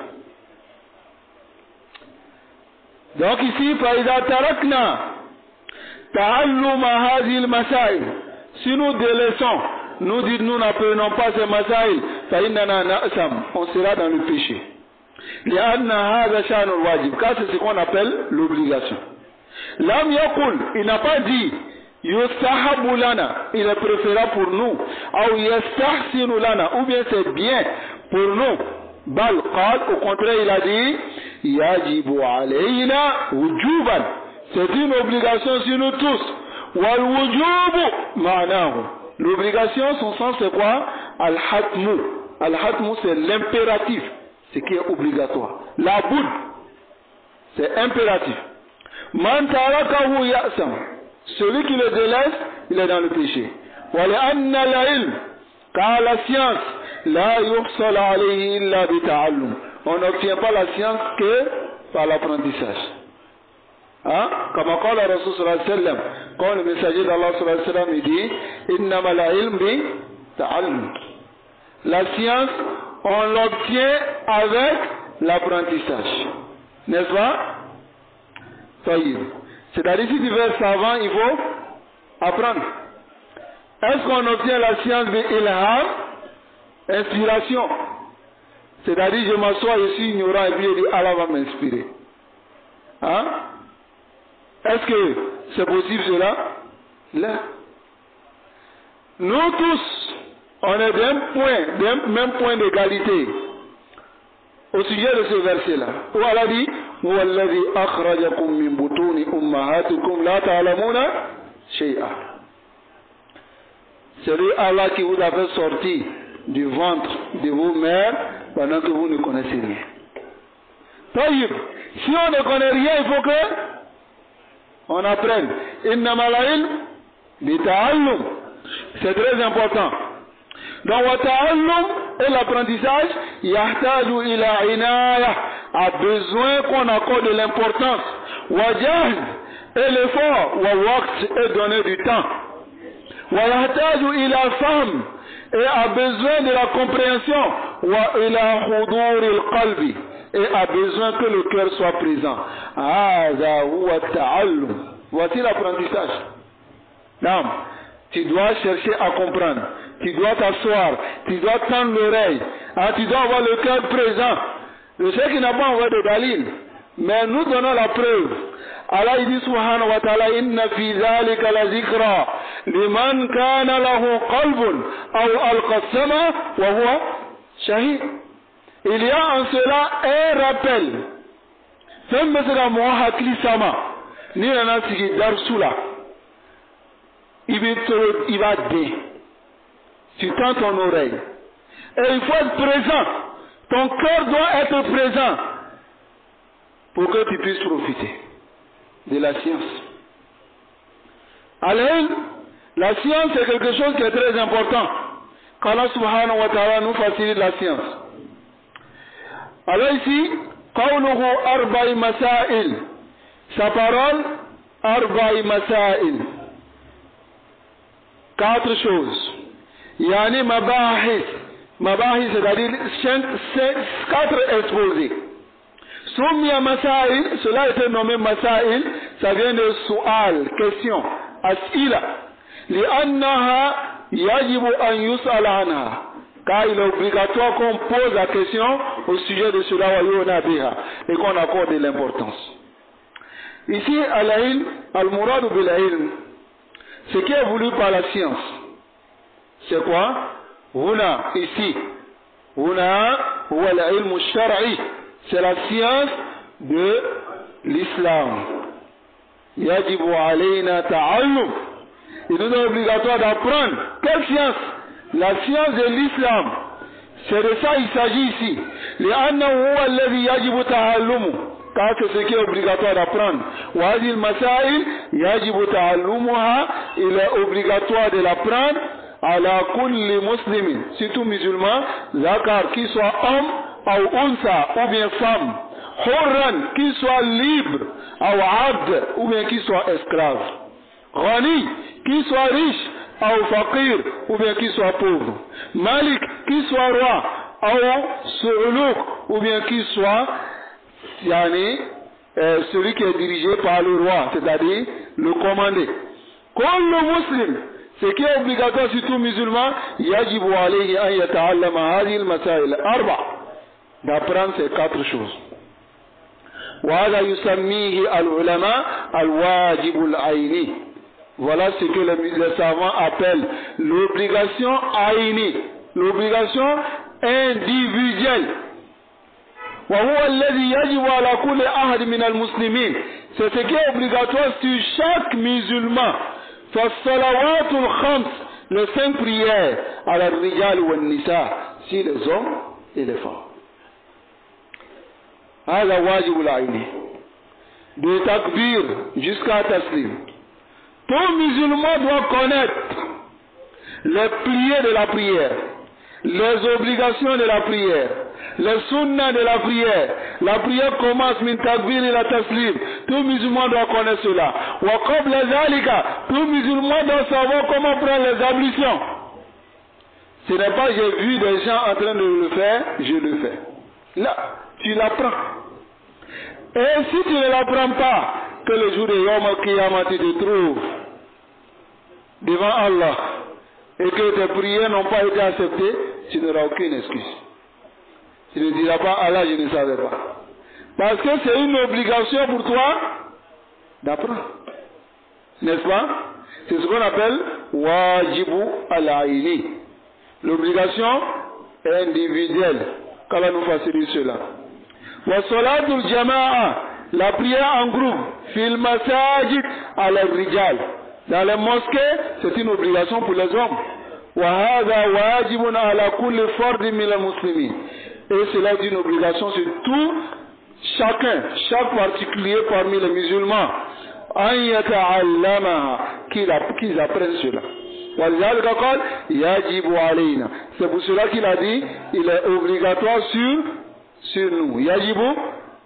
Speaker 1: Donc ici, فَإِذَا تَرَكْنَا تَعَلُّمَ هَذِهِ الْمَسَائِلِ. Si nous délaissons, nous dites nous n'apprenons pas ces masaïl, فَإِنَّنَا نَأْسَمْ, on sera dans le péché. لأن هذا شأن الواجب, car c'est ce qu'on appelle l'obligation. Lam yaqul, il n'a pas dit yustahabu lana, il est préférable pour nous, ou yastahsinu lana, ou bien c'est bien pour nous. Bal qal, au contraire il a dit yajibu alayna wujuban, c'est une obligation sur nous tous. Wal wujubu ma'nahu, l'obligation son sens c'est quoi? Al hatmu, al hatmu c'est l'impératif, ce qui est obligatoire. La boud, c'est impératif. Man tarakahu ya'sam, celui qui le délaisse, il est dans le péché. Wa li'anna al-ilm, car la science, la yuhsal alayhi illa bi ta'allum, on n'obtient pas la science que par l'apprentissage. Hein? Comme a dit le Rasul sallallahu alayhi wa sallam, quand le messager d'Allah sallallahu alayhi wa sallam il dit innama al-ilm bi ta'allum, la science on l'obtient avec l'apprentissage, n'est-ce pas? C'est-à-dire si tu veux être savant, il faut apprendre. Est-ce qu'on obtient la science de ilham, inspiration? C'est-à-dire je m'assois, je suis ignorant et puis je dis Allah va m'inspirer. Hein? Est-ce que c'est possible cela? Là. Nous tous, on est d'un même point d'égalité au sujet de ce verset-là. Où Allah dit هو الذي أخرجكم من بطون أمهاتكم لا تعلمون شيئا. C'est lui Allah qui vous a fait sortir du ventre de vos mères pendant que vous ne connaissez rien. Taïb, si on ne connaît rien, il faut que on apprenne. Innama al-ilm bi-ta'allum. C'est très important. Donc, wa ta'allum et l'apprentissage, yahtaju ila inaya, a besoin qu'on accorde de l'importance. Wa jahd et l'effort, wa waqt et donner du temps. Wa yahtaju ila fahm et a besoin de la compréhension. Wa ila hudur al-qalbi et a besoin que le cœur soit présent. Hadha huwa ta'allum. Voici l'apprentissage. Non. Tu dois chercher à comprendre. Tu dois t'asseoir. Tu dois tendre l'oreille. Tu dois avoir le cœur présent. Je sais qu'il n'a pas envoyé de dalil, mais nous donnons la preuve. Allah dit subhanahu wa ta'ala inna fi dhalika la zikra liman kana lahu qalbun aw alqasama wa huwa shahid. Il y a en cela un rappel. Femme mesra muhakli sama ni nana sigi darsula. Il va dire, tu tends ton oreille. Et il faut être présent. Ton cœur doit être présent pour que tu puisses profiter de la science. Alors, la science c'est quelque chose qui est très important. qu'Allah subhanahu wa ta'ala nous facilite la science. Alors ici, qawluhu arba'i masail. Sa parole, arba'i masail. 4 choses. Yani mabahis. Mabahis, c'est-à-dire 4 exposés. Soumia masail, cela a été nommé masail, ça vient de su'al, question, as'ila. Li'annaha yajibu an yus'ala anha. Car il est obligatoire qu'on pose la question au sujet de cela et qu'on accorde de l'importance. Ici, al-ilm, al-muradu bil-ilm, ce qui est voulu par la science, c'est quoi? Huna, ici. Huna, huwa al-ilm al-shar'i. C'est la science de l'islam. Yajibu alayna ta'allum. Il nous est obligatoire d'apprendre. Quelle science? La science de l'islam. C'est de ça il s'agit ici. لأنه هو الذي يجب تعلمه. car c'est ce qui est obligatoire d'apprendre. وهذه المسائل يجب تعلمها, il est obligatoire de l'apprendre على كل مسلم, surtout musulman, ذكر, qu'il soit homme ou unsa, ou bien femme, حرا, qu'il soit libre, ou abd, ou bien qu'il soit esclave, غني, qu'il soit riche, ou faqir, ou bien qu'il soit pauvre, malik, qu'il soit roi, ou su'uluk, ou bien qu'il soit celui qui est dirigé par le roi, c'est-à-dire le commandé. Comme le musulman, ce qui est obligatoire sur tout musulman, يجب عليه أن يتعلم هذه المسائل الأربع, d'apprendre ces 4 choses. وهذا يسميه العلماء الواجب العيني. Voilà ce que les savants appellent l'obligation aïni, l'obligation individuelle. وهو الذي يجب على كل أحد من المسلمين. C'est ce qui est obligatoire sur chaque musulman. فالصلوات الخمس, les 5 prières, على الرجال والنساء, si les hommes et les femmes. هذا واجب العين. De takbir jusqu'à taslim. Tout musulman doit connaître les prières de la prière, les obligations de la prière, les sunnas de la prière. La prière commence min takbir et la taslim. Tout musulman doit connaître cela. Wa qabla zalika, tout musulman doit savoir comment prendre les ablutions. Ce n'est pas j'ai vu des gens en train de le faire, je le fais. Là, tu l'apprends. Et si tu ne l'apprends pas, que le jour de Yom al-Qiyamah tu te trouves devant Allah et que tes prières n'ont pas été acceptées, tu n'auras aucune excuse. Tu ne diras pas Allah, je ne savais pas. Parce que c'est une obligation pour toi d'apprendre. N'est-ce pas? C'est ce qu'on appelle wajibu al-aini. L'obligation individuelle. Qu'Allah nous facilite cela. Wa salatul jama'a, la prière en groupe, fil masajid ala rijal. Dans les mosquées, c'est une obligation pour les hommes. Wa hadha wajibun ala kulli fardin min al-muslimin. Et cela est une obligation sur tout, chacun, chaque particulier parmi les musulmans, an yata'allamaha, qu'ils apprennent cela. وَلِذَلِكَ قَالَ يَجِبُ عَلَيْنَا. C'est pour cela qu'il a dit, il est obligatoire sur nous. يَجِبُ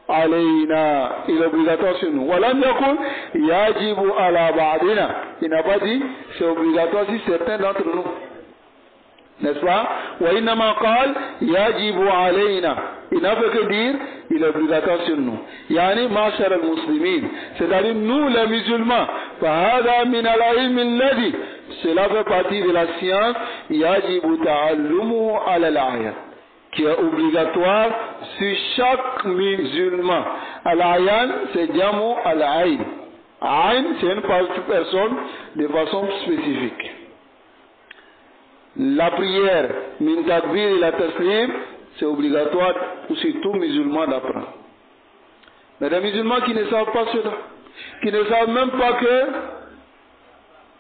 Speaker 1: عَلَيْنَا, il est obligatoire sur nous. وَلَمْ يَقُلْ يَجِبُ عَلَى بَعْضِنَا. Il n'a pas dit, c'est obligatoire sur certains d'entre nous. N'est-ce pas? وَإِنَّمَا قَالْ يَجِبُ عَلَيْنَا. Il n'a fait que dire, il est obligatoire sur nous. يعني معشر المسلمين, c'est-à-dire nous les musulmans. فَهَذَا مِنَ الْعِلْمِ الَّذِي, cela fait partie de la science, يَجِبُ تَعَلُّمُهُ عَلَى الْعَيَانِ, qui est obligatoire sur chaque musulman. Al-Ayan, c'est Djamu Al-Ayn. Ayn, c'est une personne de façon spécifique. La prière, min takbir et la taslim, c'est obligatoire pour tout musulman d'apprendre. Mais des musulmans qui ne savent pas cela, qui ne savent même pas que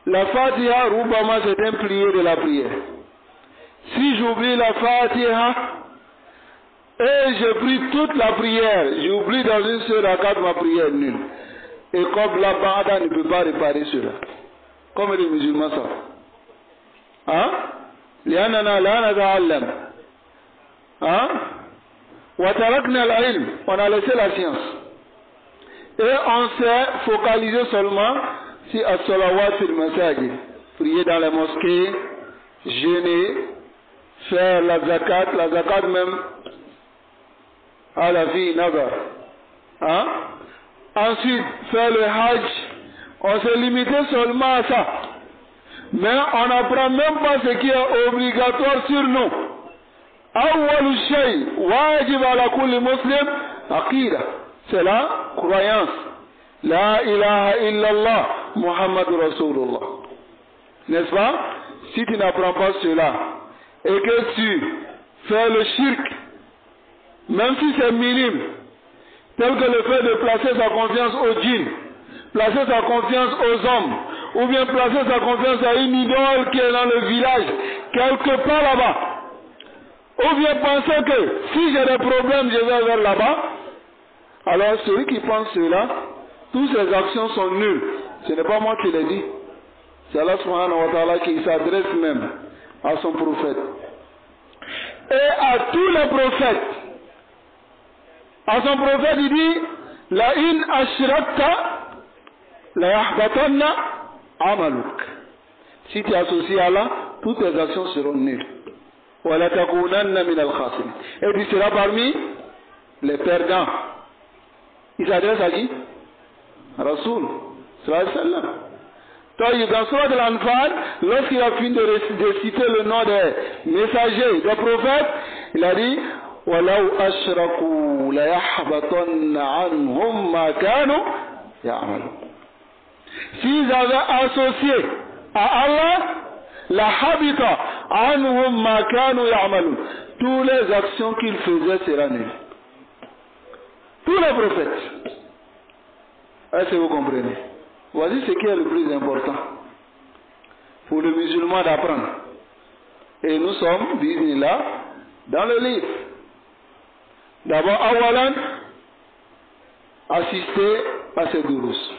Speaker 1: la Fatiha, Roubama, c'est un plié de la prière. Si j'oublie la Fatiha et je prie toute la prière, j'oublie dans une seule rakat ma prière nulle. Et comme la Ba'ada ne peut pas réparer cela. Comme les musulmans savent. Hein? لأننا لا نتعلم. Hein? وتركنا العلم. On a laissé la science. Et on s'est focalisé seulement sur as-salawat fil masajid. Prier dans les mosquées, jeûner, faire la zakat même à la vie nazar. Hein? Ensuite, faire le hajj. On s'est limité seulement à ça. Mais on n'apprend même pas ce qui est obligatoire sur nous. Awwalu shay wajib ala kulli muslim aqida. C'est la croyance. La ilaha illallah Muhammadur Rasulullah. N'est-ce pas? Si tu n'apprends pas cela et que tu fais le shirk, même si c'est minime, tel que le fait de placer sa confiance au djinn, placer sa confiance aux hommes, ou bien placer sa confiance à une idole qui est dans le village, quelque part là-bas, ou bien penser que si j'ai des problèmes, je vais vers là-bas, Alors celui qui pense cela, toutes ses actions sont nulles. Ce n'est pas moi qui l'ai dit. C'est Allah subhanahu wa ta'ala qui s'adresse même à son prophète. Et à tous les prophètes. À son prophète, il dit, la in ashrakta la yahbatanna amaluk. Si tu associes à Allah, toutes tes actions seront nulles. Wa la takunanna min al-khasirin. Et tu seras parmi les perdants. Il s'adresse à qui? Rasoul sallallahu alayhi wa sallam. Dans Surah de l'Anfal, lorsqu'il a fini de citer le nom des messagers, des prophètes, il a dit وَلَوْ أَشْرَكُوا لَيَحْبَطَنَّ عَنْهُمْ مَا كَانُوا يَعْمَلُونَ. S'ils avaient associé à Allah, la habita anhum ma kanu ya'malun. Toutes les actions qu'ils faisaient seraient nulles. Tous les prophètes. Est-ce que vous comprenez? Voici ce qui est le plus important pour le musulman d'apprendre. Et nous sommes, bismillah, dans le livre. D'abord, awalan, assister à ces durus.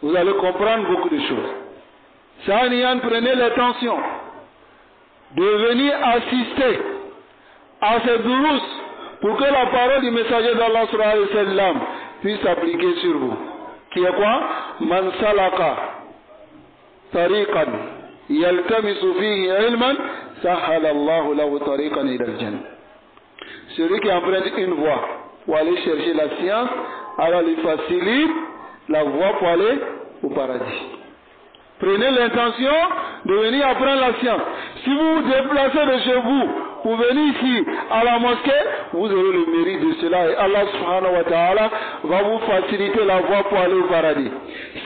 Speaker 1: Vous allez comprendre beaucoup de choses. Saniyan, prenez l'intention de venir assister à ces durus pour que la parole du messager d'Allah sallallahu alayhi wa sallam puisse s'appliquer sur vous. Qui est quoi? Man salaka tariqan yaltamisu fihi ilman sahala Allahu lahu tariqan ila al-jannah. Celui qui emprunte une voie pour aller chercher la science, alors il facilite la voie pour aller au paradis. Prenez l'intention de venir apprendre la science. Si vous vous déplacez de chez vous pour venir ici à la mosquée, vous aurez le mérite de cela et Allah subhanahu wa ta'ala va vous faciliter la voie pour aller au paradis.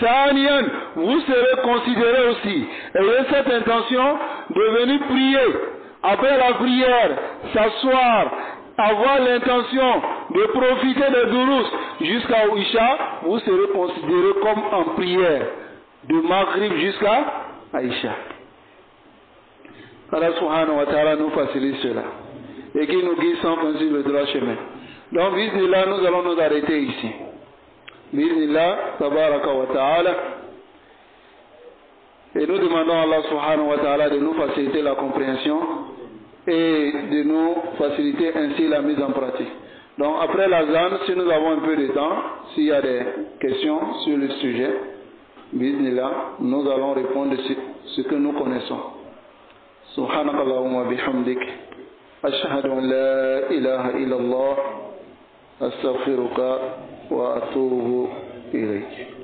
Speaker 1: Sa'aniyan, vous serez considéré aussi. Ayez cette intention de venir prier. Après la prière, s'asseoir, avoir l'intention de profiter de Durus jusqu'à Isha, vous serez considéré comme en prière. De Maghrib jusqu'à Aïcha. Allah subhanahu wa ta'ala nous facilite cela. Et qui nous guide sans penser le droit chemin. Donc, bismillah, nous allons nous arrêter ici. Bismillah, tabaraka wa ta'ala. Et nous demandons à Allah subhanahu wa ta'ala de nous faciliter la compréhension et de nous faciliter ainsi la mise en pratique. Donc, après la zan, si nous avons un peu de temps, s'il y a des questions sur le sujet, bismillah, nous allons répondre ce que nous connaissons. Subhanakallahumma bihamdik. Ashhadu an la ilaha illallah. Astaghfiruka wa atubu ilayk.